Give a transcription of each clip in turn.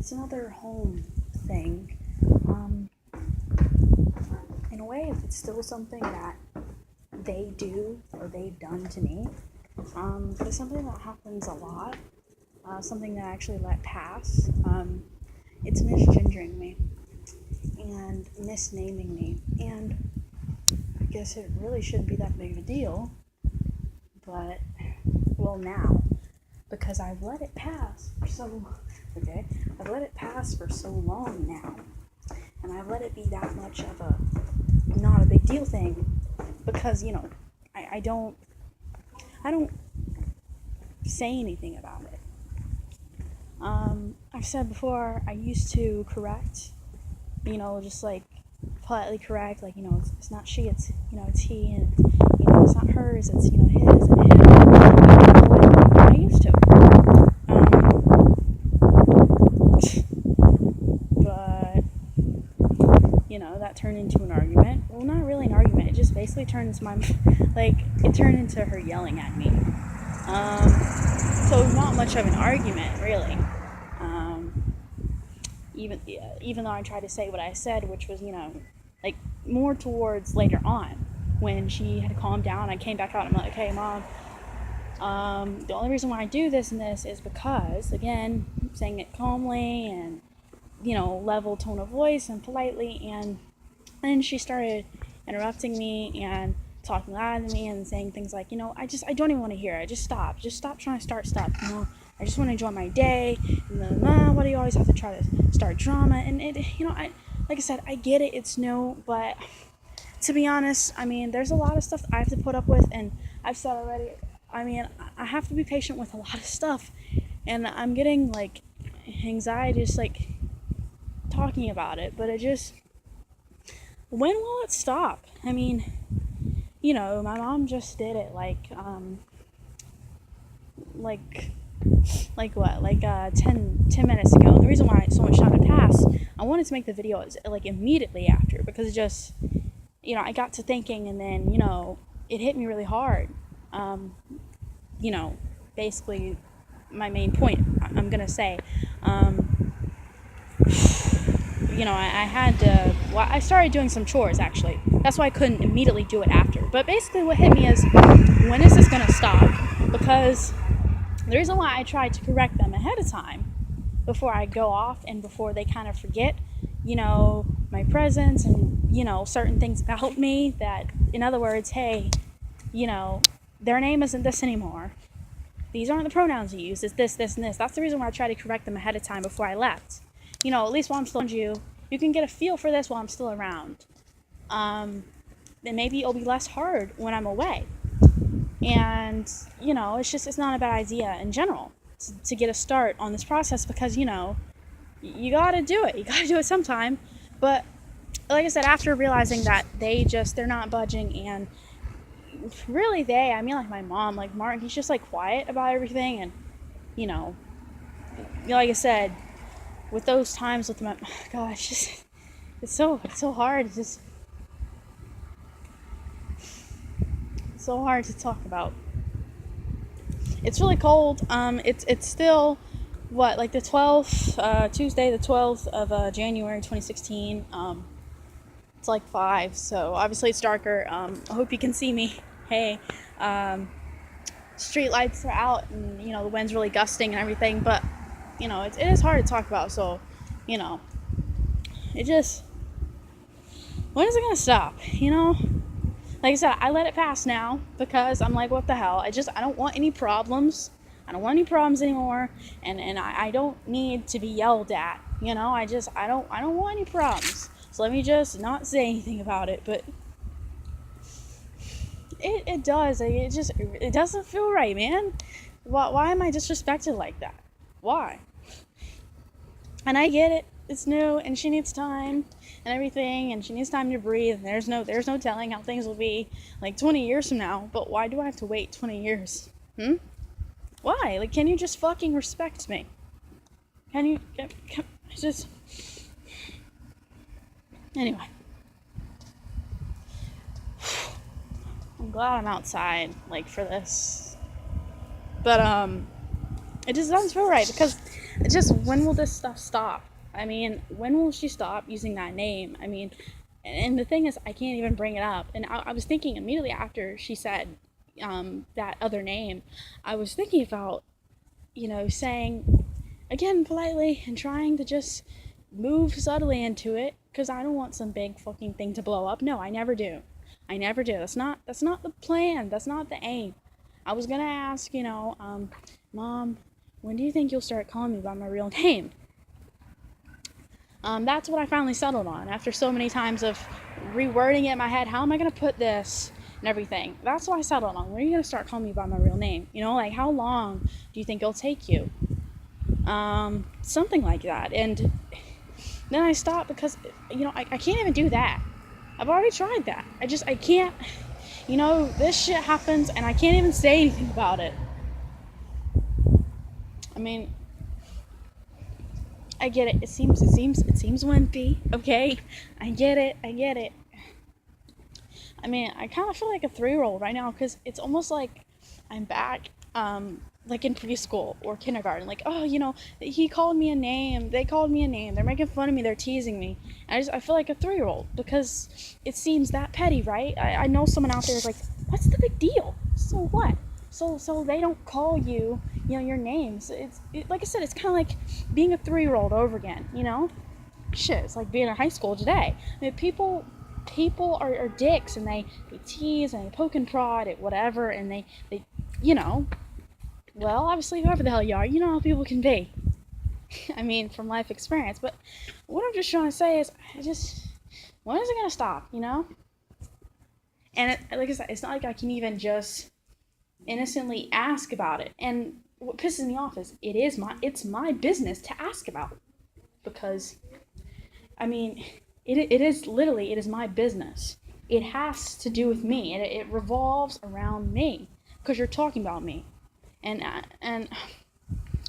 it's another home thing. In a way, if it's still something that they do or they've done to me, it's something that happens a lot, something that I actually let pass. It's misgendering me and misnaming me, and I guess it really shouldn't be that big of a deal, but, well, now, because I've let it pass for so, okay, I've let it pass for so long now, and I've let it be that much of a not a big deal thing, because, I don't say anything about it. I've said before, I used to correct, just like politely correct, like, it's not she, it's, it's he, and, it's not hers, it's, his and him. I used to. But, that turned into an argument. Well, not really an argument, it just basically turned into it turned into her yelling at me. So not much of an argument, really. Even though I tried to say what I said, which was, more towards later on, when she had calmed down, I came back out and I'm like, okay, Mom, the only reason why I do this and this is because, again, saying it calmly and, level tone of voice and politely, and then she started interrupting me and talking loud to me and saying things like, I don't even want to hear it. Just stop trying to start stuff, I just want to enjoy my day, and then, why do you always have to try to start drama? And it, like I said, I get it, it's no, but to be honest, there's a lot of stuff I have to put up with, and I've said already, I have to be patient with a lot of stuff, and I'm getting, anxiety just, talking about it, but it just, when will it stop? My mom just did it, 10 minutes ago. And the reason why so much time had passed, I wanted to make the video immediately after, because it just, I got to thinking, and then, it hit me really hard. Basically my main point, I'm gonna say, I had to, I started doing some chores, actually. That's why I couldn't immediately do it after. But basically what hit me is, when is this gonna stop? Because the reason why I tried to correct them ahead of time, before I go off and before they kind of forget, my presence and, certain things about me, that, in other words, hey, their name isn't this anymore. These aren't the pronouns you use, it's this, this, and this. That's the reason why I tried to correct them ahead of time before I left. At least while I'm still around you can get a feel for this while I'm still around. Then maybe it'll be less hard when I'm away. And, it's not a bad idea in general to get a start on this process, because, you gotta do it. You gotta do it sometime. But, like I said, after realizing that they're not budging, and really my mom, Martin, he's just, quiet about everything, and, like I said, with those times with my, gosh, it's so hard, it's so hard to talk about. It's really cold. It's still the 12th, Tuesday the 12th of January 2016. It's 5, so obviously it's darker. I hope you can see me. Hey, street lights are out, and the wind's really gusting and everything, but it is hard to talk about. So it just, when is it gonna stop? Like I said, I let it pass now, because I'm like, what the hell? I don't want any problems. I don't want any problems anymore, and I don't need to be yelled at. I don't want any problems. So let me just not say anything about it. But it does. It doesn't feel right, man. Why am I disrespected like that? Why? And I get it. It's new, and she needs time and everything, and she needs time to breathe, and there's no telling how things will be 20 years from now. But why do I have to wait 20 years? Why? Can you just fucking respect me? Can you just, anyway, I'm glad I'm outside for this, but it just doesn't feel right, because just when will this stuff stop? I mean, when will she stop using that name? I mean, and the thing is, I can't even bring it up. And I was thinking immediately after she said that other name, I was thinking about, saying again politely and trying to just move subtly into it because I don't want some big fucking thing to blow up. No, I never do. I never do. That's not the plan. That's not the aim. I was gonna ask, Mom, when do you think you'll start calling me by my real name? That's what I finally settled on after so many times of rewording it in my head. How am I gonna put this and everything? That's what I settled on. When are you gonna start calling me by my real name? Like how long do you think it'll take you? Something like that. And then I stopped because I can't even do that. I've already tried that. I can't. This shit happens and I can't even say anything about it. I mean, I get it. It seems wimpy, okay? I get it. I mean, I kind of feel like a 3-year-old right now because it's almost like I'm back, like in preschool or kindergarten. Like, oh, he called me a name. They called me a name. They're making fun of me. They're teasing me. And I feel like a 3-year-old because it seems that petty, right? I know someone out there is like, what's the big deal? So what? So they don't call you, your names. Like I said, it's kind of like being a 3-year-old over again, Shit, it's like being in high school today. I mean, people are dicks and they tease and they poke and prod at whatever and they well, obviously, whoever the hell you are, you know how people can be. I mean, from life experience. But what I'm just trying to say is, when is it going to stop, And like I said, it's not like I can even just innocently ask about it. And what pisses me off is, it's my business to ask about. Because, I mean, it is my business. It has to do with me. And it revolves around me. Because you're talking about me. And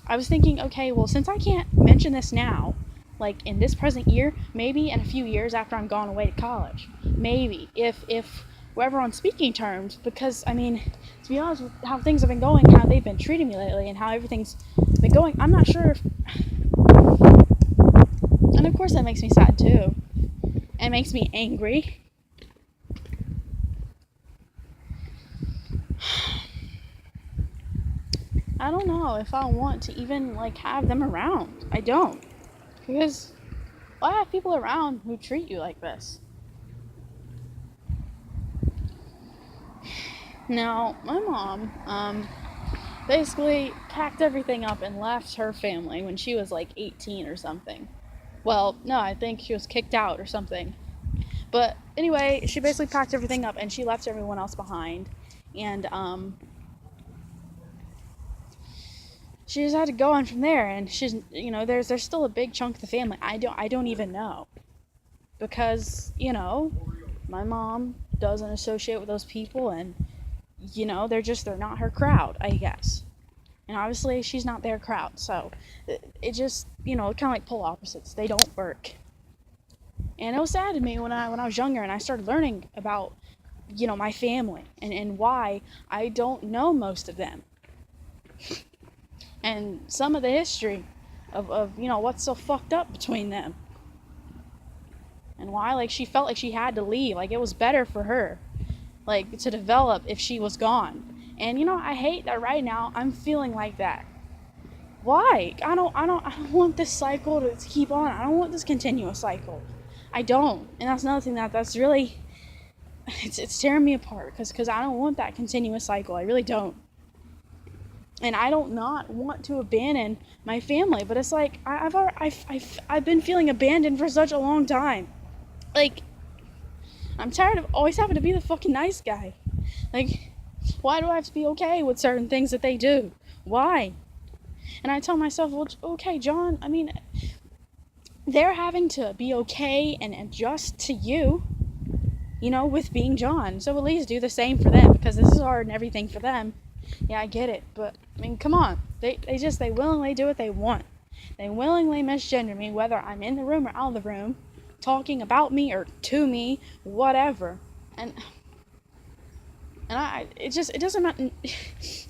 I was thinking, okay, well, since I can't mention this now, like in this present year, maybe in a few years after I'm gone away to college, maybe if we're ever on speaking terms, because I mean, to be honest with how things have been going, how they've been treating me lately, and how everything's been going, I'm not sure if, and of course that makes me sad too. It makes me angry. I don't know if I want to even have them around. I don't. Because I have people around who treat you like this. Now, my mom, basically packed everything up and left her family when she was 18 or something. Well, no, I think she was kicked out or something. But anyway, she basically packed everything up and she left everyone else behind. And, she just had to go on from there, and she's, there's still a big chunk of the family I don't even know, because, my mom doesn't associate with those people, and, they're not her crowd, I guess, and obviously she's not their crowd, so it just, kind of like polar opposites, they don't work, and it was sad to me when I was younger, and I started learning about, my family, and why I don't know most of them. And some of the history of what's so fucked up between them. And why, she felt like she had to leave. It was better for her, to develop if she was gone. And, I hate that right now I'm feeling like that. Why? I don't want this cycle to keep on. I don't want this continuous cycle. I don't. And that's another thing that's really, it's tearing me apart. Because I don't want that continuous cycle. I really don't. And I don't not want to abandon my family, but it's I've been feeling abandoned for such a long time. I'm tired of always having to be the fucking nice guy. Why do I have to be okay with certain things that they do? Why? And I tell myself, well, okay, John, I mean, they're having to be okay and adjust to you, with being John. So at least do the same for them, because this is hard and everything for them. Yeah, I get it, but, I mean, come on. They willingly do what they want. They willingly misgender me, whether I'm in the room or out of the room, talking about me or to me, whatever. And it doesn't matter.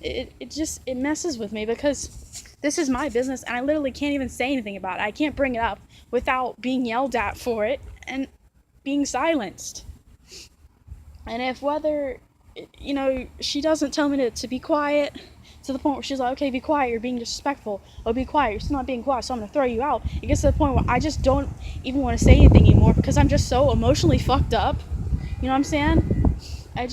It messes with me because This is my business, and I literally can't even say anything about it. I can't bring it up without being yelled at for it and being silenced. And if whether, she doesn't tell me to be quiet to the point where she's like, okay, be quiet, you're being disrespectful. Oh, be quiet, you're still not being quiet, so I'm going to throw you out. It gets to the point where I just don't even want to say anything anymore because I'm just so emotionally fucked up. You know what I'm saying? And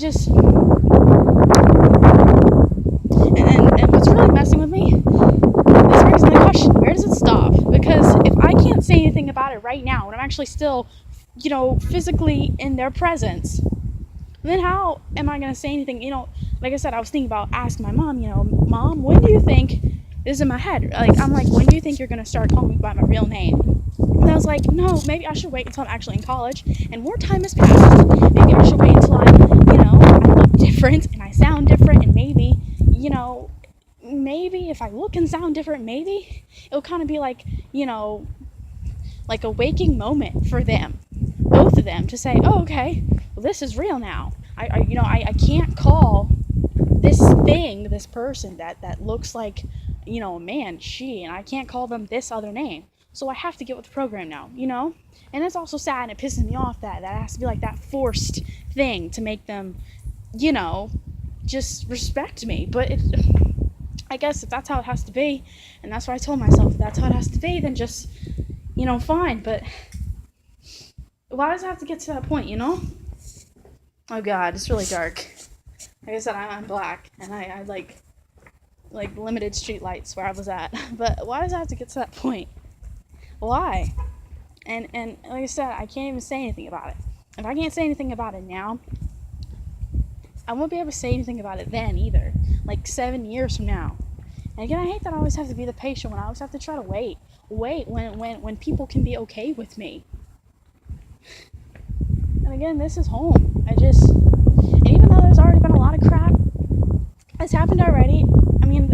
what's really messing with me, this brings me to the question, where does it stop? Because if I can't say anything about it right now, when I'm actually still, physically in their presence, then how am I going to say anything? Like I said, I was thinking about asking my mom, Mom, when do you think, this is in my head, I'm like, when do you think you're going to start calling me by my real name? And I was like, no, maybe I should wait until I'm actually in college and more time has passed. Maybe I should wait until I look different and I sound different, and maybe if I look and sound different, maybe it'll kind of be like, like a waking moment for them, both of them, to say, oh, okay, well, this is real now. I can't call this thing, this person that looks like, a man, she, and I can't call them this other name. So I have to get with the program now, And it's also sad, and it pisses me off that has to be like that forced thing to make them, just respect me. But I guess if that's how it has to be, and that's what I told myself, if that's how it has to be, then just, fine. But why does it have to get to that point, Oh God, it's really dark. Like I said, I'm black, and I like limited street lights where I was at. But why does it have to get to that point? Why? And like I said, I can't even say anything about it. If I can't say anything about it now, I won't be able to say anything about it then either. Like 7 years from now. And again, I hate that I always have to be the patient when I always have to try to wait when people can be okay with me. And again, this is home. And even though there's already been a lot of crap that's happened already, I mean,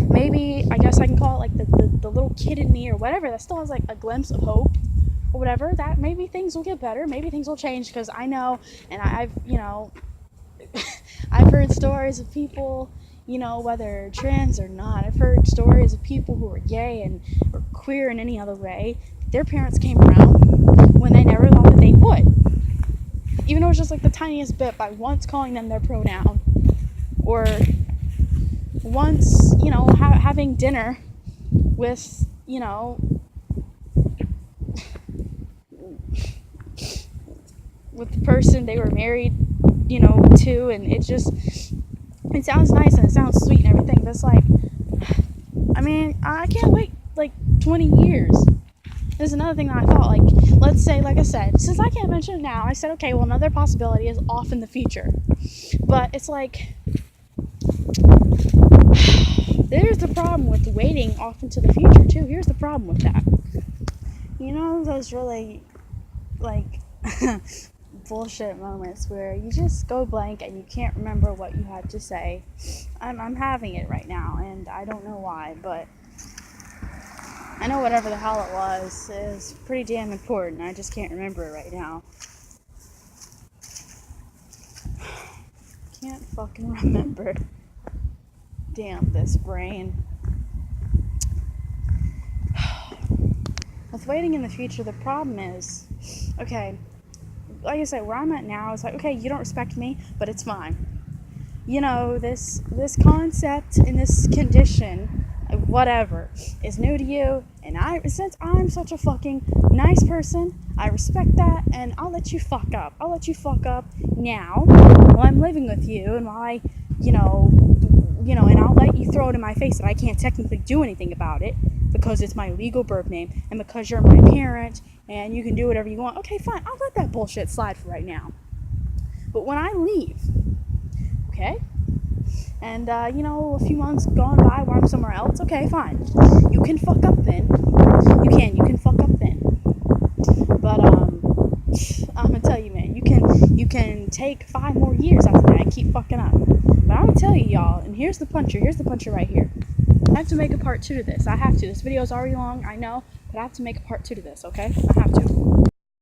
maybe, I guess I can call it like the little kid in me or whatever that still has like a glimpse of hope or whatever, that maybe things will get better, maybe things will change, because I know, and I've I've heard stories of people, whether trans or not. I've heard stories of people who are gay or queer in any other way. Their parents came around when they never thought that they would. Even though it's just like the tiniest bit, by once calling them their pronoun, or once, having dinner with, with the person they were married, to, and it sounds nice and it sounds sweet and everything, but it's like, I mean, I can't wait like 20 years. There's another thing that I thought, like, let's say, like I said, since I can't mention it now, I said, okay, well, another possibility is off in the future. But it's like, there's the problem with waiting off into the future, too. Here's the problem with that. Those really, like, bullshit moments where you just go blank and you can't remember what you had to say. I'm having it right now, and I don't know why, but I know whatever the hell it was is pretty damn important. I just can't remember it right now. Can't fucking remember. Damn, this brain. With waiting in the future, the problem is, okay, like I said, where I'm at now is like, okay, you don't respect me, but it's fine. This concept and this condition, whatever, is new to you, and since I'm such a fucking nice person, I respect that, and I'll let you fuck up. I'll let you fuck up now while I'm living with you, and while I, and I'll let you throw it in my face that I can't technically do anything about it because it's my legal birth name, and because you're my parent, and you can do whatever you want. Okay, fine, I'll let that bullshit slide for right now. But when I leave, okay, and, a few months gone by where I'm somewhere else, okay, fine. You can fuck up then. You can fuck up then. But, I'm gonna tell you, man, you can take 5 more years after that and keep fucking up. But I'm gonna tell you, y'all, and here's the puncher right here. I have to make a part 2 to this. I have to. This video is already long, I know, but I have to make a part 2 to this, okay? I have to.